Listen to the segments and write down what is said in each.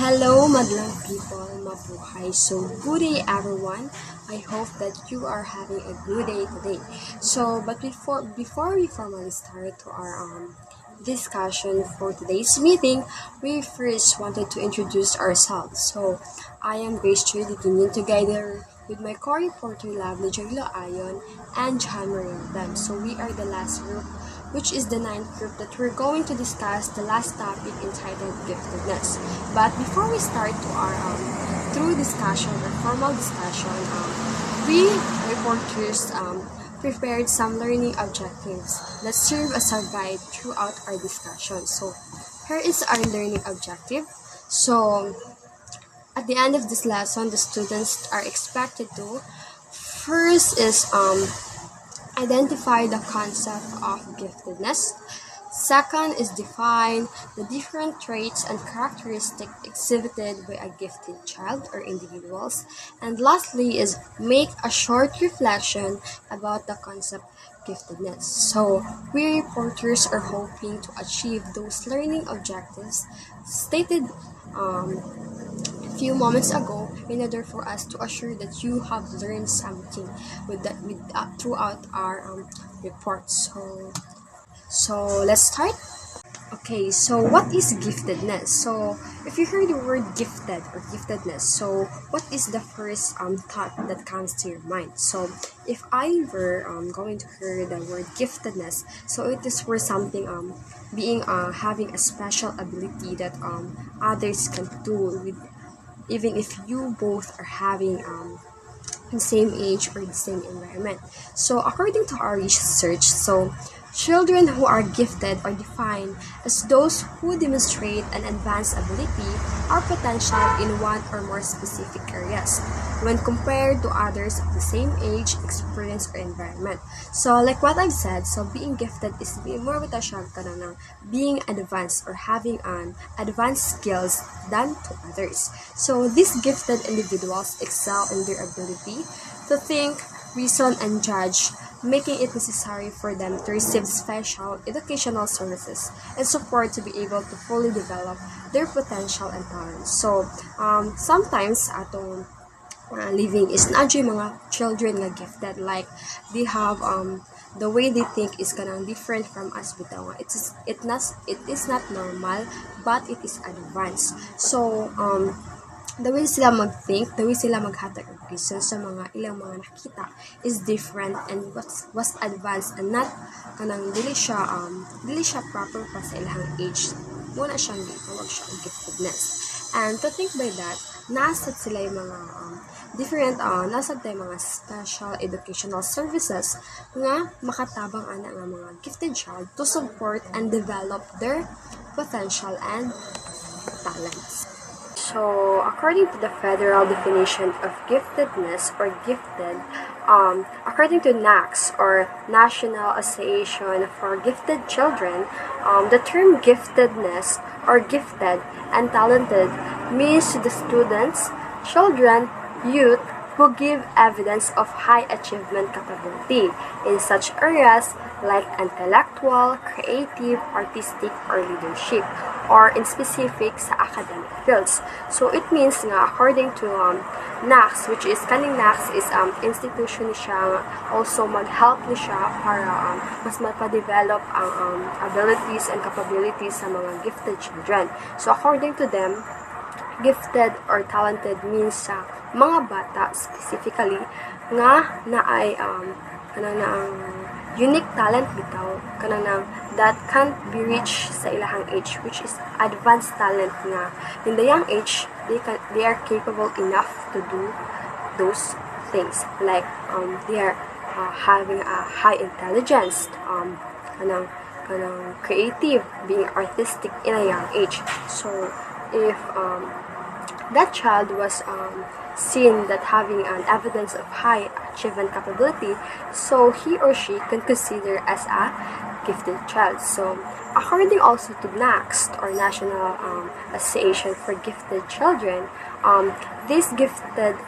Hello, madlang people, mabuhay. So, good day, everyone. I hope that you are having a good day today. But before we formally start to our discussion for today's meeting, we first wanted to introduce ourselves. So, I am Grace Trudy Guinea together with my co-reporter Lovely Jarilo Ayon and John Maria Dam. So, we are the last group, which is the ninth group that we're going to discuss the last topic entitled giftedness. But before we start to our through discussion or formal discussion, we reporters prepared some learning objectives that serve as a guide throughout our discussion. So here is our learning objective. So at the end of this lesson, the students are expected to first is identify the concept of giftedness. Second is define the different traits and characteristics exhibited by a gifted child or individuals. And lastly is make a short reflection about the concept giftedness. So we reporters are hoping to achieve those learning objectives stated few moments ago in order for us to assure that you have learned something throughout our report. So let's start. Okay, so what is giftedness? So if you hear the word gifted or giftedness, so what is the first thought that comes to your mind? So if I were going to hear the word giftedness, so it is for something being having a special ability that others can do with, even if you both are having the same age or the same environment. So according to our research, so children who are gifted are defined as those who demonstrate an advanced ability or potential in one or more specific areas when compared to others of the same age, experience, or environment. So like what I've said, so being gifted is being more with a being advanced or having an advanced skills than to others. So these gifted individuals excel in their ability to think, reason, and judge, making it necessary for them to receive special educational services and support to be able to fully develop their potential and talents. So, sometimes atong living is na yung mga children nga gifted, like they have the way they think is kanang different from us bitaw. It is not normal, but it is advanced. So the way sila mag-think, the way sila maghatag og reason sa mga ilang mga nakita is different and was advanced and not kanang dili siya proper pa sa ilang age. Muna siyang gitawag siya og giftedness. And to think by that, nasad sila yung mga nasad tayo mga special educational services nga makatabang ana nga mga gifted child to support and develop their potential and talents. So, according to the federal definition of giftedness or gifted, according to NACS or National Association for Gifted Children, the term giftedness or gifted and talented means to the students, children, youth who give evidence of high achievement capability in such areas like intellectual, creative, artistic, or leadership, or in specific sa academic fields. So it means nga according to NACS, which is kaning NACS is institution ni siya also mag-help ni siya para mas mapadevelop ang abilities and capabilities sa mga gifted children. So according to them, gifted or talented means sa mga bata specifically nga naay kanang unique talent bitaw kanang that can't be reached sa ilahang age, which is advanced talent nga in the young age they are capable enough to do those things, like they are having a high intelligence, kanang creative, being artistic in a young age. So if that child was seen that having an evidence of high achievement capability, so he or she can consider as a gifted child. So according also to NACS or National Association for Gifted Children, this gifted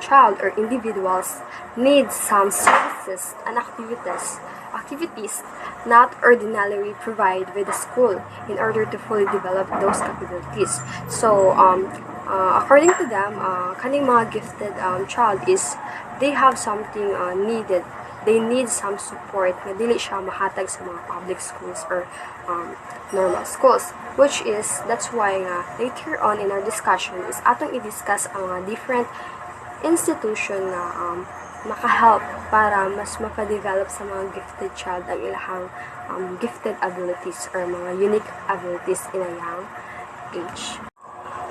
child or individuals need some services and activities not ordinarily provided by the school in order to fully develop those capabilities. So, according to them, kaning mga gifted child is they have something needed. They need some support na dili siya mahatag sa mga public schools or normal schools. Which is, that's why nga, later on in our discussion is atong i-discuss ang mga different institution na makahelp para mas mapa-develop sa mga gifted child ang ilahang gifted abilities or mga unique abilities in a young age.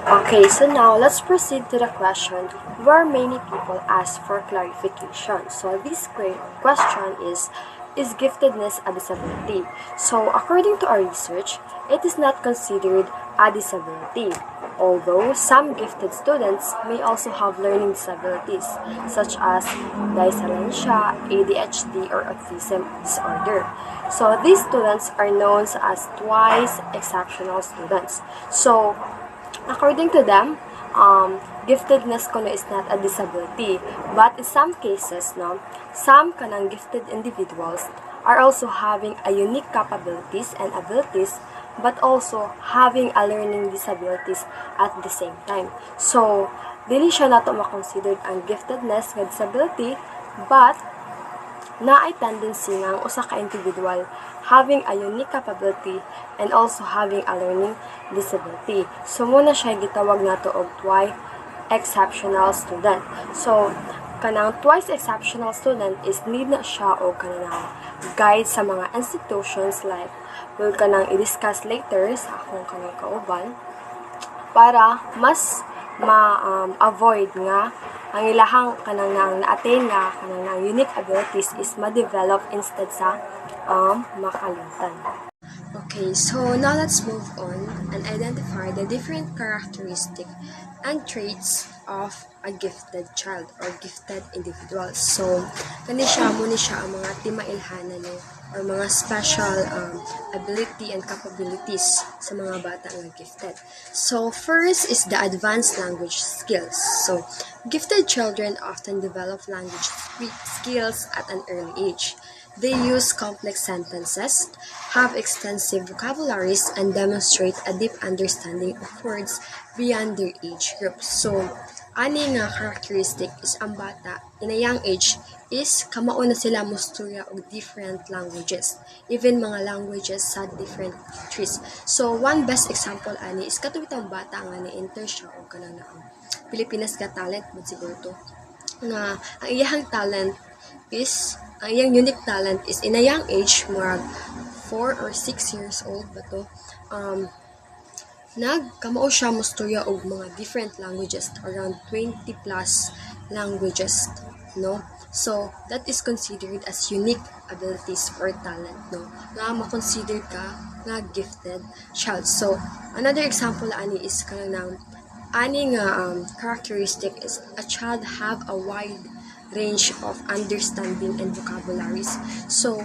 Okay, so now let's proceed to the question where many people ask for clarification. So this question is giftedness a disability? So according to our research, it is not considered a disability. Although some gifted students may also have learning disabilities such as dyslexia, ADHD, or autism disorder. So these students are known as twice exceptional students. So according to them, giftedness kono is not a disability, but in some cases, no, some kanang gifted individuals are also having a unique capabilities and abilities, but also having a learning disabilities at the same time. So, dili siya nato makonsidered ang giftedness nga disability, but na ay tendency nga ang usa ka individual having a unique capability and also having a learning disability. So, muna siya gitawag nato og twice exceptional student. So, kanang twice exceptional student is need na siya o kanang guide sa mga institutions like will kanang i-discuss later sa akong kanang kauban para mas ma-avoid nga ang ilahang kanang na-attain nga kanang unique abilities is ma-develop instead sa makalimtan. Okay, so now let's move on and identify the different characteristics and traits of a gifted child or gifted individual. So, kani siya ang mga timailhanan no, or mga special ability and capabilities sa mga bata nga gifted. So, first is the advanced language skills. So, gifted children often develop language skills at an early age. They use complex sentences, have extensive vocabularies, and demonstrate a deep understanding of words beyond their age group. So, ani nga characteristic is ang bata in a young age is kamao na sila musturya og different languages, even mga languages sa different countries. So, one best example ani is katubitang bata nga ni-enter siya og kanang Pilipinas Got Talent mo siguro to nga ang iyang talent is ang iyang unique talent is in a young age, murag 4 or 6 years old ba to, nagkamao siya musturya og mga different languages, around 20 plus languages, no? So, that is considered as unique abilities or talent, no? Nga makonsider ka nga gifted child. So, another example ani is kanang ani nga characteristic is a child have a wide range of understanding and vocabularies. So,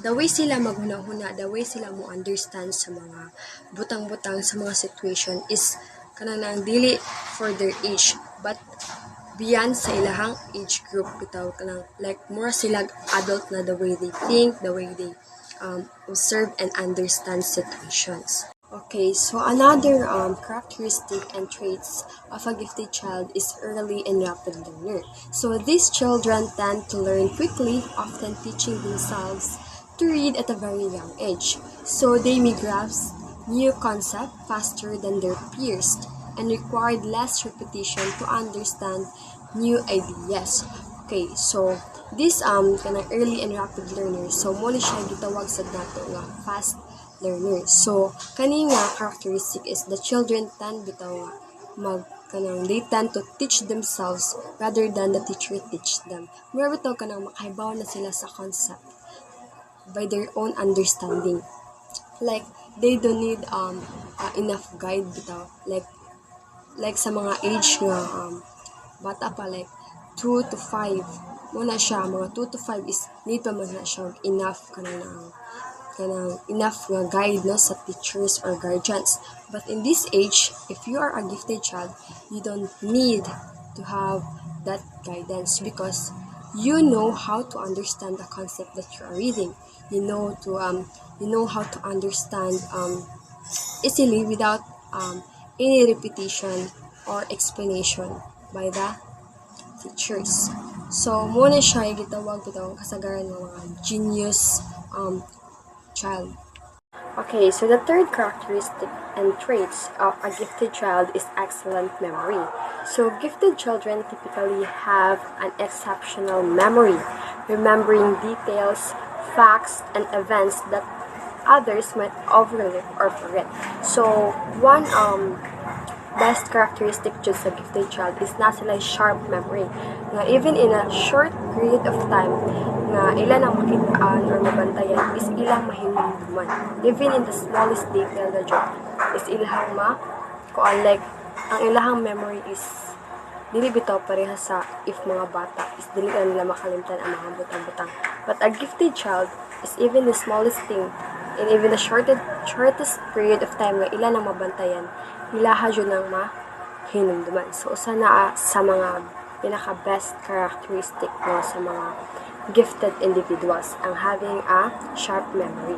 the way sila maghuna-huna, the way sila mo understand sa mga butang-butang sa mga situation is kanang dili for their age, but beyond sa ilahang age group bitaw kanang like more sila adult na the way they think, the way they observe and understand situations. Okay, so another characteristic and traits of a gifted child is early and rapid learner. So these children tend to learn quickly, often teaching themselves to read at a very young age. So they may grasp new concepts faster than their peers and require less repetition to understand new ideas. Okay, so this kanang early and rapid learner, so mo ni siya gitawag sa nato nga fast learners. So, kani nga characteristic is the children tend bitaw they tend to teach themselves rather than the teacher teach them. Mura bitaw kanang makahibaw na sila sa concept by their own understanding. Like, they don't need enough guide bitaw. Like sa mga age nga bata pa, like 2 to 5 muna siya, mga 2 to 5 is need pa man na siya enough kanang enough guide no, sa teachers or guardians. But in this age, if you are a gifted child, you don't need to have that guidance because you know how to understand the concept that you are reading. You know how to understand easily without any repetition or explanation by the teachers. So, muna siya gitawag bitawang kasagaran ng mga genius child. Okay, so the third characteristic and traits of a gifted child is excellent memory. So, gifted children typically have an exceptional memory, remembering details, facts, and events that others might overlook or forget. So, one best characteristic dyan sa gifted child is na sila sharp memory. Nga even in a short period of time, nga ilan ang makitaan or mabantayan is ilang mahinumduman. Even in the smallest detail na dyan, is ilang kuan like, ang ilahang memory is dili bitaw pareha sa if mga bata is dili na nila makalimtan ang mga butang-butang. But a gifted child is even the smallest thing and even the shortest period of time nga ilan ang mabantayan, ilaha dyan ang mahinumduman. So, usa na sa mga pinaka-best characteristic mo sa mga gifted individuals ang having a sharp memory.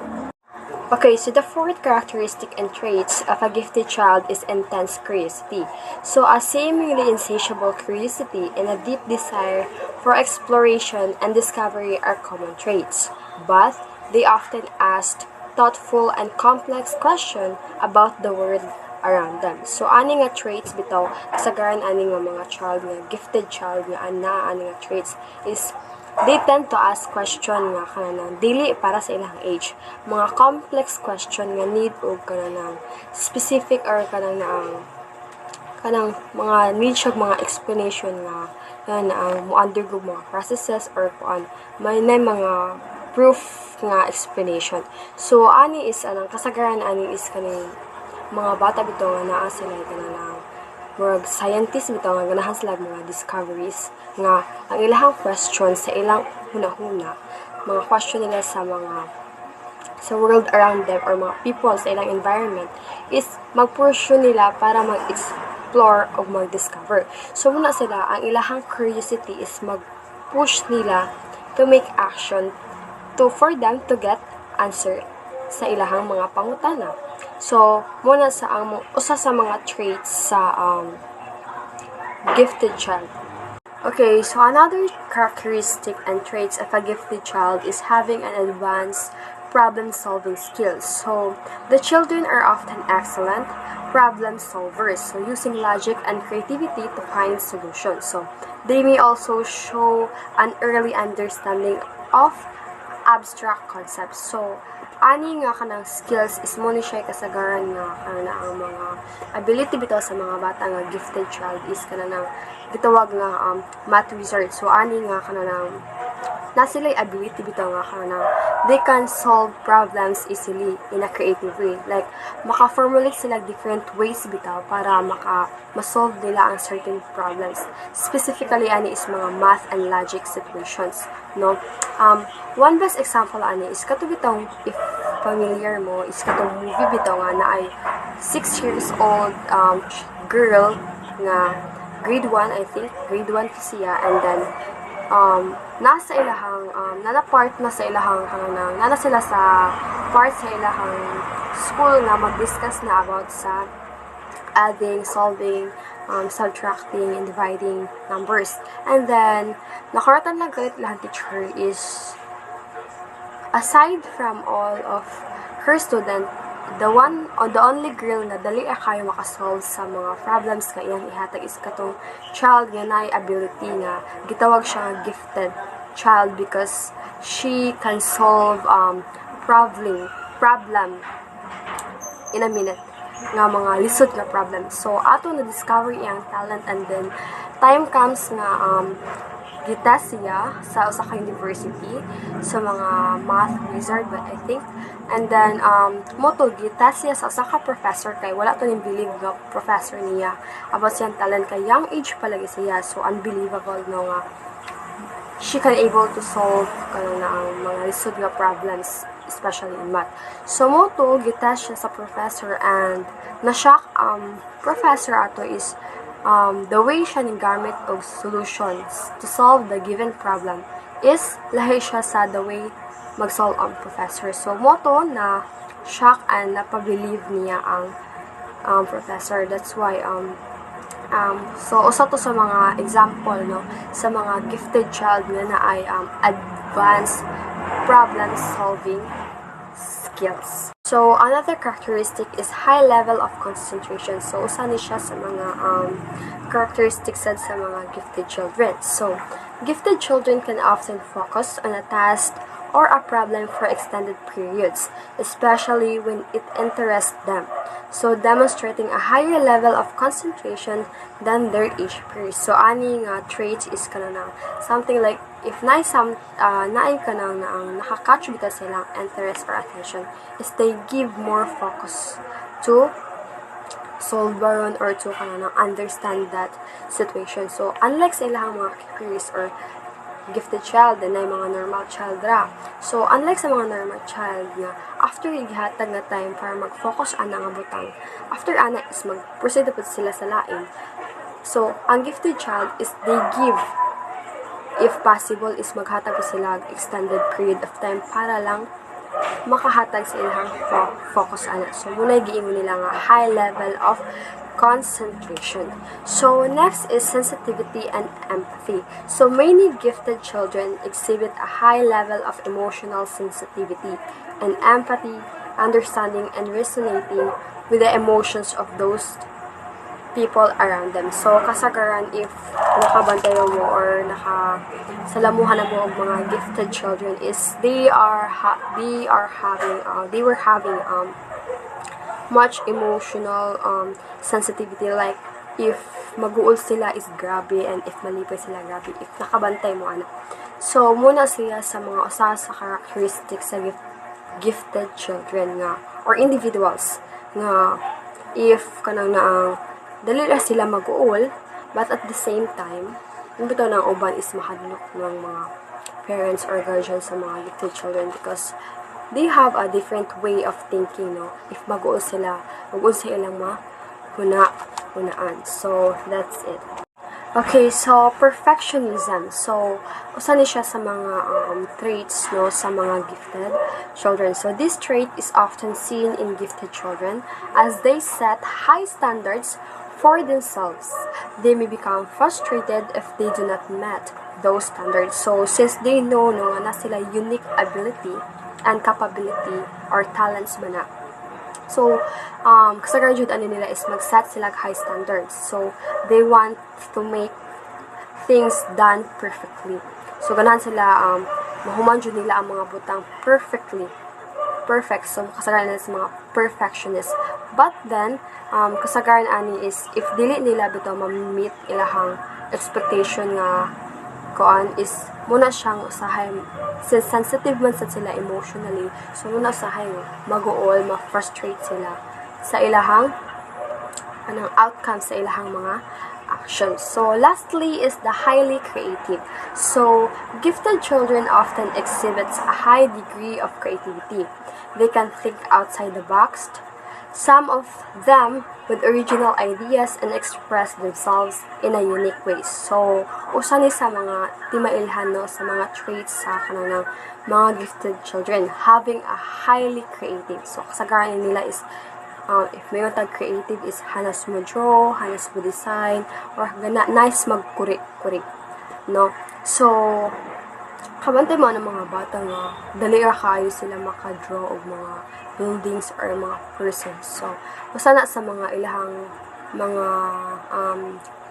Okay, so the fourth characteristic and traits of a gifted child is intense curiosity. So, a seemingly insatiable curiosity and a deep desire for exploration and discovery are common traits, but they often ask thoughtful and complex questions about the world around them. So, ani nga traits bitaw, kasagaran ani nga mga child nga gifted child nga ani nga traits is they tend to ask question nga kanang dili para sa ilang age. Mga complex question nga need og kanang specific or kanang mga need siya mga explanation nga ang mo undergo mga processes or kuan may mga proof nga explanation. So ani is anang kasagaran ani is kaning mga bata bitaw nga naa sila kanang murag scientist bitaw nga ganahan sila mga discoveries nga ang ilahang question sa ilang hunahuna mga question nila sa world around them or mga people sa ilang environment is mag-pursue nila para mag-explore o mag-discover. So muna sila ang ilahang curiosity is mag-push nila to make action for them to get answer sa ilahang mga pangutana. So, muna sa usa sa mga traits sa gifted child. Okay, so another characteristic and traits of a gifted child is having an advanced problem-solving skills. So, the children are often excellent problem solvers, so using logic and creativity to find solutions. So, they may also show an early understanding of abstract concepts. So, ani nga kanang skills is mo ni siya kasagaran nga ang mga ability bitaw sa mga bata nga gifted child is kanang gitawag nga math wizard. So ani nga kanang na sila ability bitaw nga kanang they can solve problems easily in a creative way. Like maka-formulate sila different ways bitaw para ma-solve nila ang certain problems. Specifically ani is mga math and logic situations, no? One best example ani is kato bitong if familiar mo is katong movie bitaw nga na ay 6 years old girl nga grade 1 I think grade 1 siya and then nasa ilahang part na sa ilahang nana sila sa part sa ilahang school na mag-discuss na about sa adding, solving, subtracting, and dividing numbers. And then, nakaratan lang galit lang teacher is, aside from all of her student, the only girl na dali kayo makasolve sa mga problems nga iyang ihatag is katong child nga naay ability nga gitawag siya nga gifted child because she can solve problem in a minute nga mga lisod nga problem. So ato na discover iyang talent and then time comes nga gita siya sa usa ka university sa mga math wizard but I think and then moto gita siya sa usa ka professor kay wala to ning believe nga professor niya about siyang talent kay young age pa lagi siya so unbelievable no nga she can able to solve kanang ang mga lisod nga problems especially in math. So mo to gitest siya sa professor and na-shock professor ato is the way siya gamit og solutions to solve the given problem is lahi siya sa the way mag-solve ang professor. So mo to na shock and napabelieve niya ang professor. That's why so usa to sa mga example no sa mga gifted child nga na ay advanced problem solving skills. So another characteristic is high level of concentration. So usa ni siya sa mga characteristics sa mga gifted children. So gifted children can often focus on a task or a problem for extended periods, especially when it interests them. So demonstrating a higher level of concentration than their age peers. So ani nga traits is kanang something like if naay kanang na ang nakakatch bitaw sila interest or attention is they give more focus to solve baron or to kanang understand that situation. So unlike sa ilang mga peers or gifted child na mga normal child ra. So unlike sa mga normal child nga after gihatag nga time para mag-focus ana nga butang, after ana is mag-proceed pud sila sa lain. So ang gifted child is they give, if possible is maghatag po sila extended period of time para lang makahatag sa ilang focus ana. So muna giingon nila nga high level of concentration. So next is sensitivity and empathy. So many gifted children exhibit a high level of emotional sensitivity and empathy, understanding and resonating with the emotions of those people around them. So kasagaran if nakabantay mo or nakasalamuhan na mo og mga gifted children is they were having much emotional sensitivity, like if mag-uol sila is grabe and if malipay sila grabe if nakabantay mo ana. So muna siya sa mga usa sa characteristics sa gifted children nga or individuals nga if kanang na dali ra sila mag-uol but at the same time yung bitaw ng uban is mahadlok ng mga parents or guardians sa mga gifted children because they have a different way of thinking, no? If mag-uol sila sa ilang hunaan. So, that's it. Okay, so perfectionism. So, usa ni siya sa mga traits no sa mga gifted children. So, this trait is often seen in gifted children as they set high standards for themselves. They may become frustrated if they do not meet those standards. So, since they know no na sila unique ability and capability or talents ba na. So, kasagaran jud ani nila is mag-set sila high standards. So, they want to make things done perfectly. So, ganahan sila mahuman jud nila ang mga butang perfect. So, kasagaran nila sa mga perfectionist. But then, kasagaran ani is if dili nila bitaw ma-meet ilahang expectation nga koan is muna siyang usahay since sensitive man sad sila emotionally, so muna usahay mag-uol ma-frustrate sila sa ilahang outcome sa ilahang mga actions. So lastly is the highly creative. So gifted children often exhibits a high degree of creativity. They can think outside the box, some of them with original ideas and express themselves in a unique way. So, usa ni sa mga timailhan no sa mga traits sa kanang mga gifted children, having a highly creative. So, kasagaran nila is if may tag creative is hanas mo draw, hanas mo design, or nice magkuri no. So, kabantay mo ng mga bata nga dali ra kaayo sila maka-draw og mga buildings or mga persons. So, usa na sa mga ilahang mga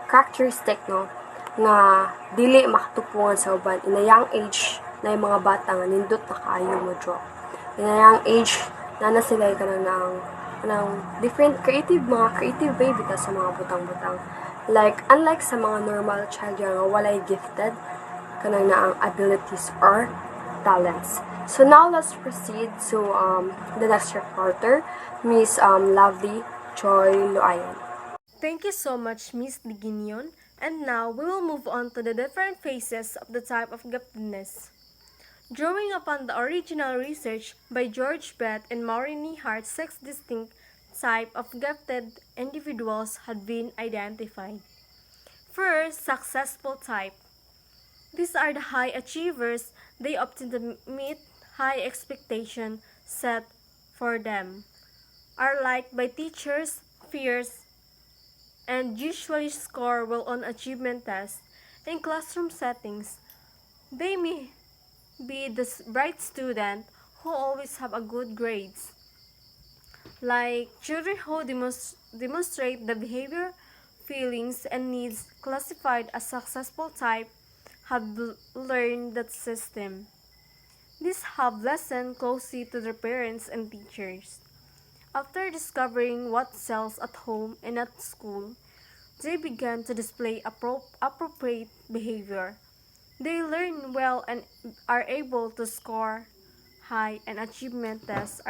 characteristic no nga dili makatupungan sa uban in a young age na yung mga bata nga nindot na kaayo mo draw. In a young age na sila kanang different creative baby ta sa mga butang-butang. Like unlike sa mga normal child nga walay gifted kanang ang abilities or talents. So now let's proceed to the next reporter, Miss Lovely Joy Luayan. Thank you so much, Miss Liginion. And now we will move on to the different phases of the type of giftedness. Drawing upon the original research by George Bett and Maureen Nehart, six distinct types of gifted individuals had been identified. First, successful type. These are the high achievers. They often meet high expectations set for them, are liked by teachers, peers, and usually score well on achievement tests. In classroom settings, they may be the bright student who always have a good grades. Like children who demonstrate the behavior, feelings, and needs classified as successful type have learned that system. These have listened closely to their parents and teachers. After discovering what sells at home and at school, they began to display appropriate behavior. They learn well and are able to score high in achievement tests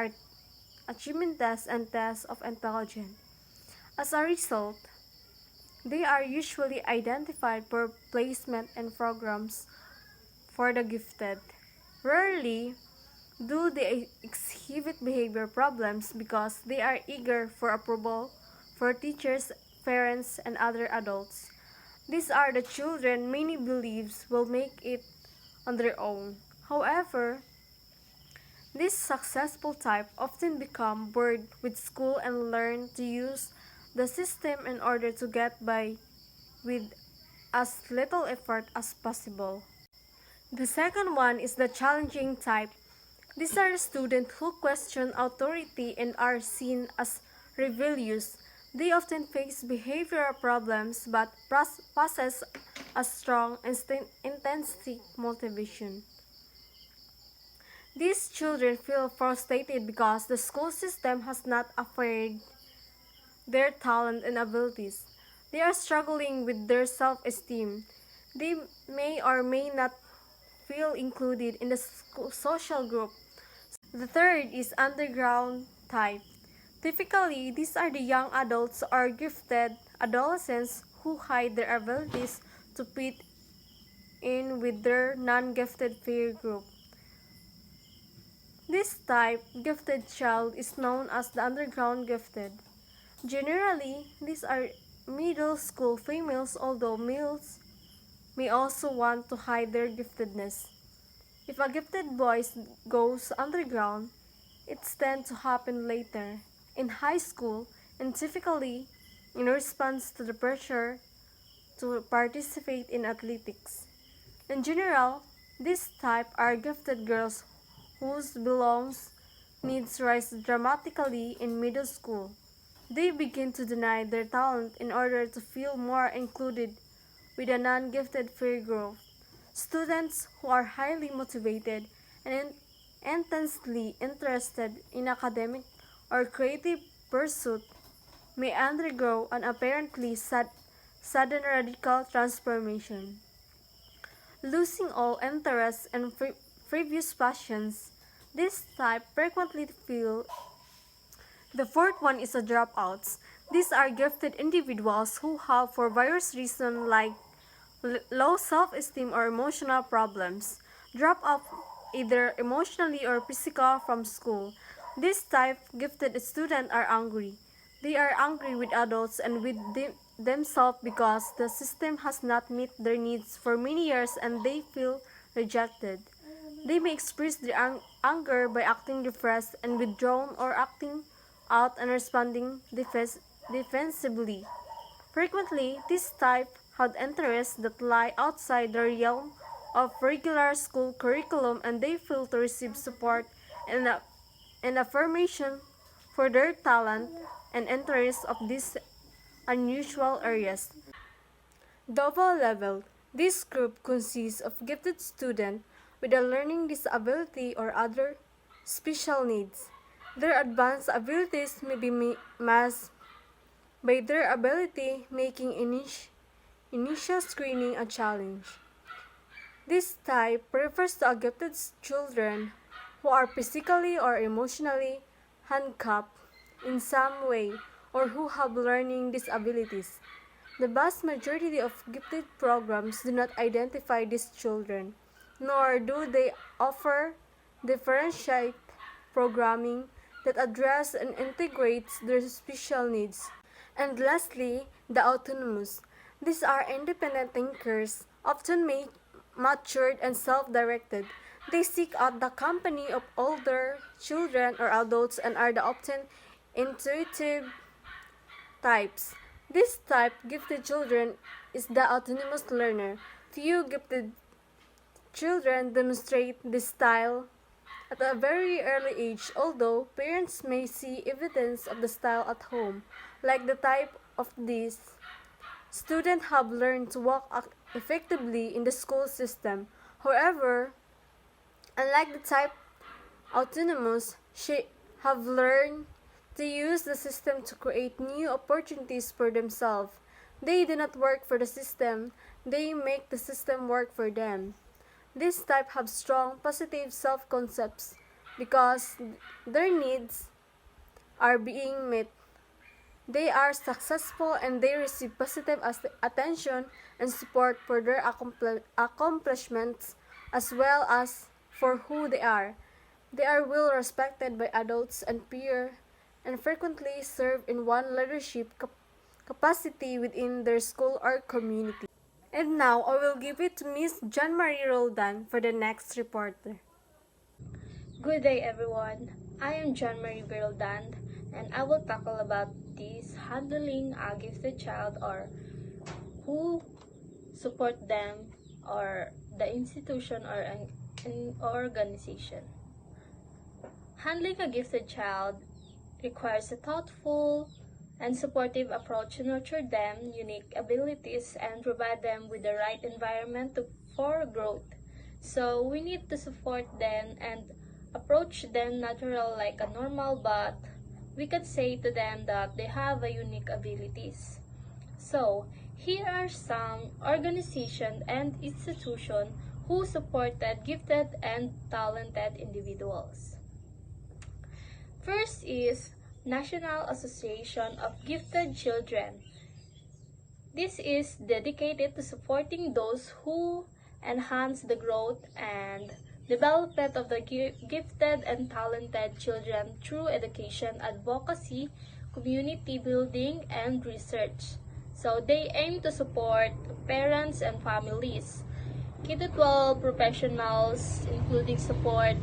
and tests of intelligence. As a result, they are usually identified for placement in programs for the gifted. Rarely do they exhibit behavior problems because they are eager for approval for teachers, parents, and other adults. These are the children many believes will make it on their own. However, this successful type often become bored with school and learn to use the system in order to get by with as little effort as possible. The second one is the challenging type. These are students who question authority and are seen as rebellious. They often face behavioral problems but possess a strong intrinsic motivation. These children feel frustrated because the school system has not affirmed their talent and abilities. They are struggling with their self-esteem. They may or may not feel included in the social group. The third is underground type. Typically, these are the young adults or gifted adolescents who hide their abilities to fit in with their non-gifted peer group. This type gifted child is known as the underground gifted. Generally, these are middle school females, although males may also want to hide their giftedness. If a gifted boy goes underground, it tends to happen later, in high school, and typically in response to the pressure to participate in athletics. In general, this type are gifted girls whose belongs needs rise dramatically in middle school. They begin to deny their talent in order to feel more included with a non-gifted peer group. Students who are highly motivated and intensely interested in academic or creative pursuit may undergo an apparently sudden radical transformation. Losing all interest and previous passions, this type frequently feel. The fourth one is the dropouts. These are gifted individuals who have, for various reasons like low self-esteem or emotional problems, drop off either emotionally or physically from school. This type gifted students are angry. They are angry with adults and with themselves because the system has not met their needs for many years and they feel rejected. They may express their anger by acting depressed and withdrawn or acting out and responding defensively. Frequently, this type had interests that lie outside the realm of regular school curriculum and they fail to receive support and affirmation for their talent and interests of these unusual areas. Double level. This group consists of gifted students with a learning disability or other special needs. Their advanced abilities may be masked by their ability, making initial screening a challenge. This type refers to gifted children who are physically or emotionally handicapped in some way or who have learning disabilities. The vast majority of gifted programs do not identify these children. nor do they offer differentiate programming that address and integrates their special needs. And lastly, the autonomous. These are independent thinkers, often matured and self-directed. They seek out the company of older children or adults and are the often intuitive types. This type, gifted children, is the autonomous learner. Few gifted children demonstrate this style at a very early age, although parents may see evidence of the style at home, like the type of these. Students have learned to walk effectively in the school system. However, unlike the type autonomous, she have learned to use the system to create new opportunities for themselves. They do not work for the system, they make the system work for them. This type have strong positive self-concepts because their needs are being met. They are successful and they receive positive attention and support for their accomplishments as well as for who they are. They are well respected by adults and peers and frequently serve in one leadership capacity within their school or community. And now I will give it to Miss John Marie Roldan for the next reporter. Good day everyone. I am John Marie Roldan and I will tackle about this handling a gifted child or who support them or the institution or an organization. Handling a gifted child requires a thoughtful and supportive approach to nurture them unique abilities and provide them with the right environment for growth. So we need to support them and approach them natural like a normal, but we can say to them that they have a unique abilities. So here are some organizations and institutions who supported gifted and talented individuals. First is National Association of Gifted Children. This is dedicated to supporting those who enhance the growth and development of the gifted and talented children through education, advocacy, community building, and research. So they aim to support parents and families, K-12 professionals, including support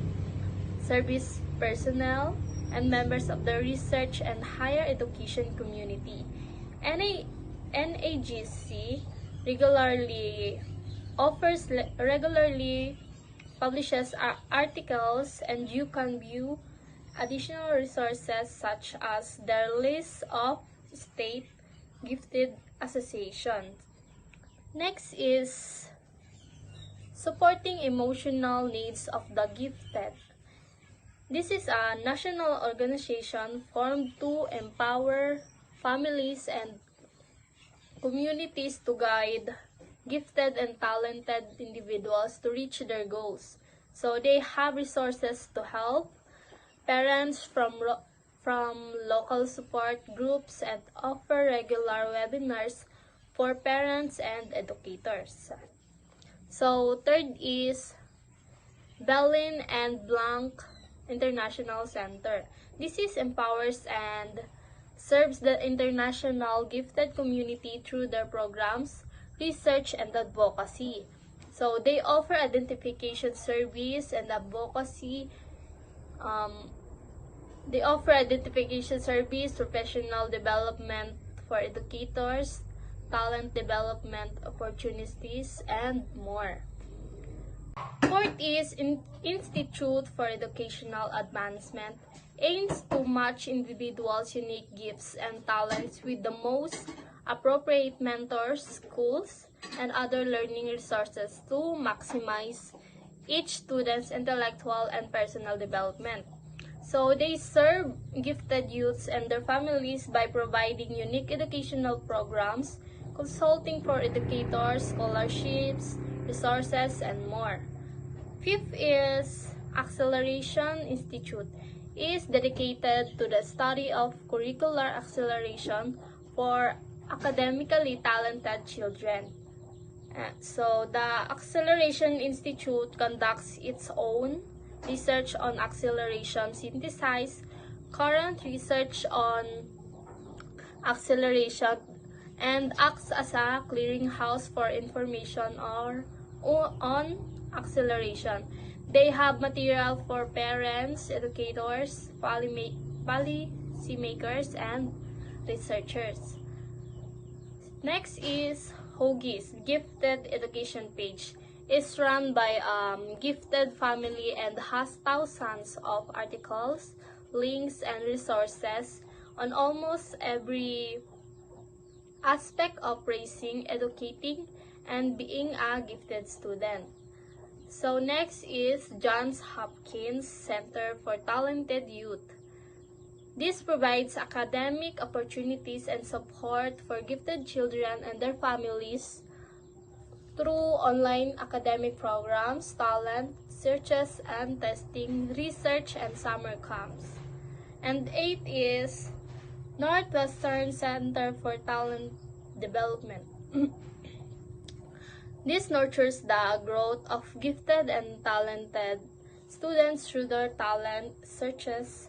service personnel, and members of the research and higher education community. NAGC regularly publishes articles, and you can view additional resources such as their list of state gifted associations. Next is supporting emotional needs of the gifted. This is a national organization formed to empower families and communities to guide gifted and talented individuals to reach their goals. So they have resources to help parents from local support groups and offer regular webinars for parents and educators. So third is Belin and Blanc International Center. This is empowers and serves the international gifted community through their programs, research, and advocacy. So they offer identification service and advocacy. They offer identification service, professional development for educators, talent development opportunities, and more. Fourth is Institute for Educational Advancement aims to match individuals' unique gifts and talents with the most appropriate mentors, schools, and other learning resources to maximize each student's intellectual and personal development. So they serve gifted youths and their families by providing unique educational programs, consulting for educators, scholarships, resources, and more. Fifth is Acceleration Institute is dedicated to the study of curricular acceleration for academically talented children. So the Acceleration Institute conducts its own research on acceleration, synthesize current research on acceleration, and acts as a clearinghouse for information on acceleration. They have material for parents, educators, policymakers, and researchers. Next is Hoagie's Gifted Education page. It's run by gifted family and has thousands of articles, links, and resources on almost every aspect of raising, educating, and being a gifted student. So next is Johns Hopkins Center for Talented Youth. This provides academic opportunities and support for gifted children and their families through online academic programs, talent searches and testing, research, and summer camps. And 8 is Northwestern Center for Talent Development. This nurtures the growth of gifted and talented students through their talent searches,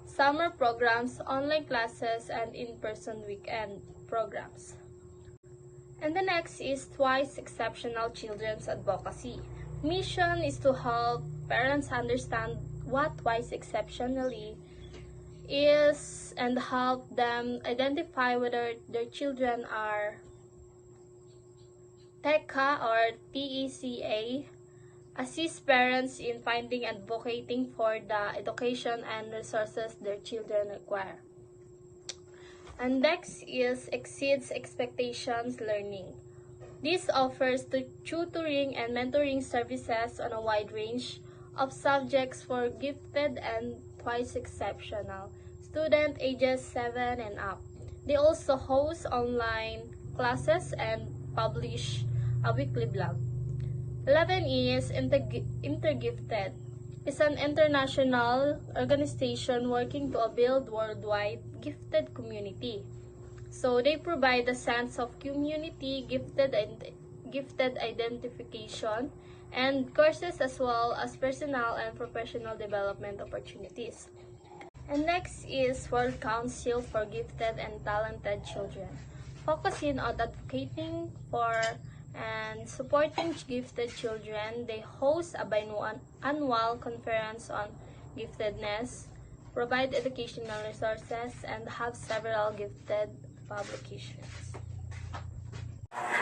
summer programs, online classes, and in-person weekend programs. And the next is Twice Exceptional Children's Advocacy. Mission is to help parents understand what Twice Exceptionally is and help them identify whether their children are TECA or TECA, assist parents in finding and advocating for the education and resources their children require. And next is Exceeds Expectations Learning. This offers tutoring and mentoring services on a wide range of subjects for gifted and twice exceptional students ages 7 and up. They also host online classes and publish a weekly blog. 11 is Intergifted. It's an international organization working to build worldwide gifted community. So they provide a sense of community, gifted identification, and courses as well as personal and professional development opportunities. And next is World Council for Gifted and Talented Children, focusing on advocating for and supporting gifted children. They host a biannual conference on giftedness, provide educational resources, and have several gifted publications.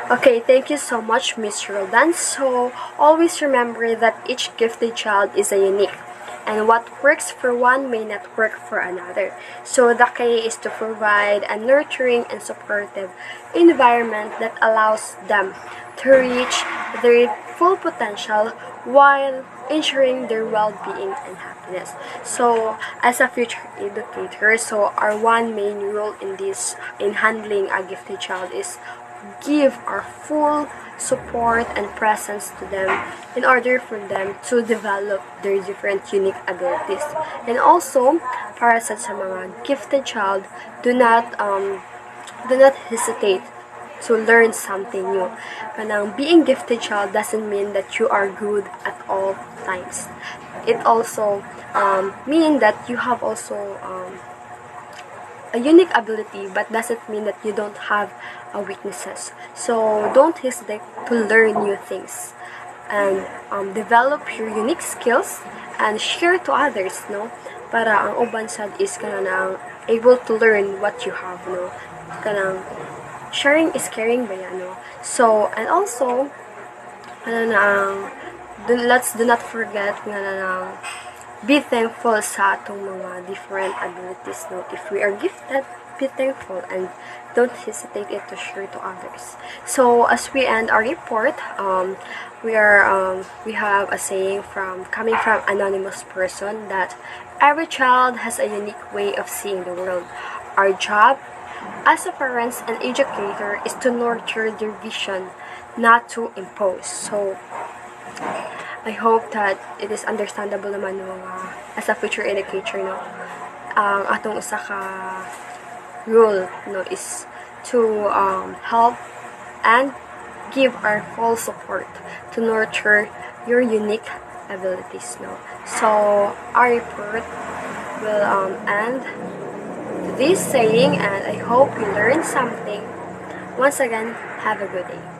Okay, thank you so much, Miss Roldan. So, always remember that each gifted child is a unique, and what works for one may not work for another. So, the key is to provide a nurturing and supportive environment that allows them to reach their full potential while ensuring their well-being and happiness. So, as a future educator, so our one main role in handling a gifted child is give our full support and presence to them in order for them to develop their different unique abilities. And also, para sa mga gifted child, do not hesitate to learn something new. Kanang being gifted child doesn't mean that you are good at all times. It also mean that you have also a unique ability, but doesn't mean that you don't have weaknesses. So don't hesitate to learn new things and develop your unique skills and share to others, no? Para ang uban sad is kanang able to learn what you have, no? Kanang sharing is caring ba yan, no? So, and also let's do not forget nga be thankful sa atong mga different abilities, no? If we are gifted, be thankful and don't hesitate it to share to others. So as we end our report, we have a saying coming from anonymous person that every child has a unique way of seeing the world. Our job as a parents and educator is to nurture their vision, not to impose. So I hope that it is understandable naman as a future educator, no? Ang atong usa ka rule, no, is to help and give our full support to nurture your unique abilities. No? So our report will end to this saying, and I hope you learned something. Once again, have a good day.